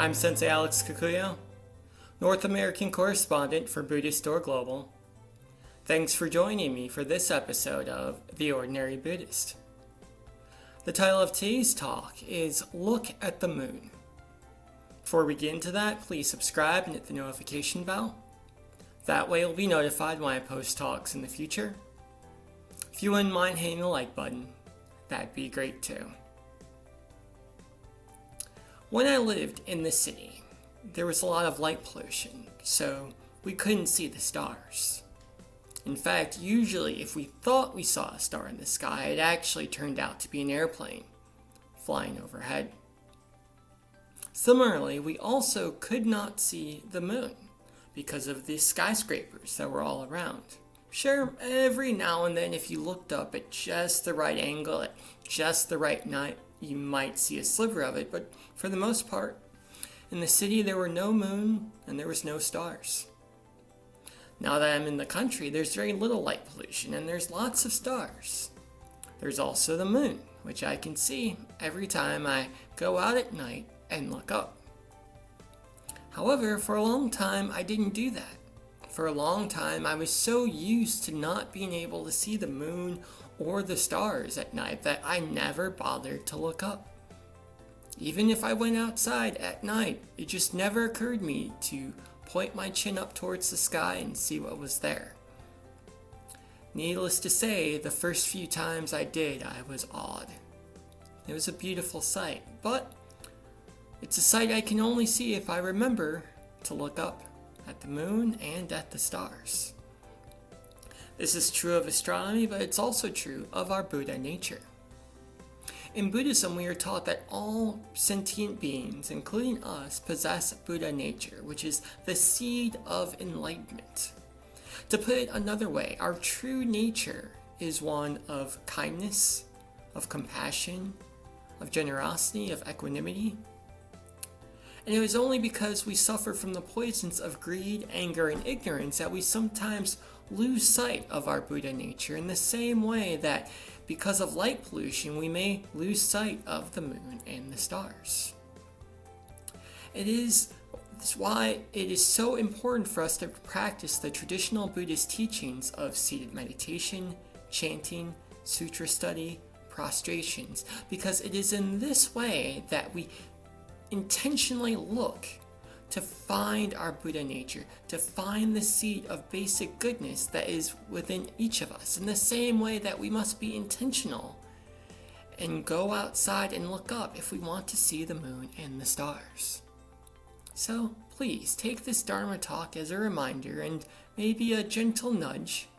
I'm Sensei Alex Kakuyo, North American Correspondent for Buddhistdoor Global. Thanks for joining me for this episode of The Ordinary Buddhist. The title of today's talk is Look at the Moon. Before we get into that, please subscribe and hit the notification bell. That way you'll be notified when I post talks in the future. If you wouldn't mind hitting the like button, that'd be great too. When I lived in the city, there was a lot of light pollution, so we couldn't see the stars. In fact, usually if we thought we saw a star in the sky, it actually turned out to be an airplane flying overhead. Similarly, we also could not see the moon because of the skyscrapers that were all around. Sure, every now and then if you looked up at just the right angle, at just the right night, you might see a sliver of it, but for the most part, in the city there were no moon and there was no stars. Now that I'm in the country, there's very little light pollution and there's lots of stars. There's also the moon, which I can see every time I go out at night and look up. However, for a long time I didn't do that. For a long time I was so used to not being able to see the moon or the stars at night that I never bothered to look up. Even if I went outside at night, it just never occurred to me to point my chin up towards the sky and see what was there. Needless to say, the first few times I did, I was awed. It was a beautiful sight, but it's a sight I can only see if I remember to look up at the moon and at the stars. This is true of astronomy, but it's also true of our Buddha nature. In Buddhism, we are taught that all sentient beings, including us, possess Buddha nature, which is the seed of enlightenment. To put it another way, our true nature is one of kindness, of compassion, of generosity, of equanimity. And it was only because we suffer from the poisons of greed, anger, and ignorance that we sometimes lose sight of our Buddha nature in the same way that because of light pollution we may lose sight of the moon and the stars. That's why it is so important for us to practice the traditional Buddhist teachings of seated meditation, chanting, sutra study, prostrations, because it is in this way that we intentionally look to find our Buddha nature, to find the seed of basic goodness that is within each of us, in the same way that we must be intentional and go outside and look up if we want to see the moon and the stars. So please take this Dharma talk as a reminder and maybe a gentle nudge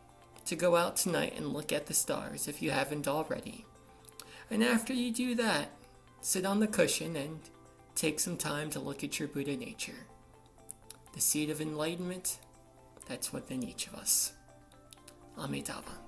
to go out tonight and look at the stars if you haven't already. And after you do that, sit on the cushion and take some time to look at your Buddha nature. The seed of enlightenment that's within each of us. Amitabha.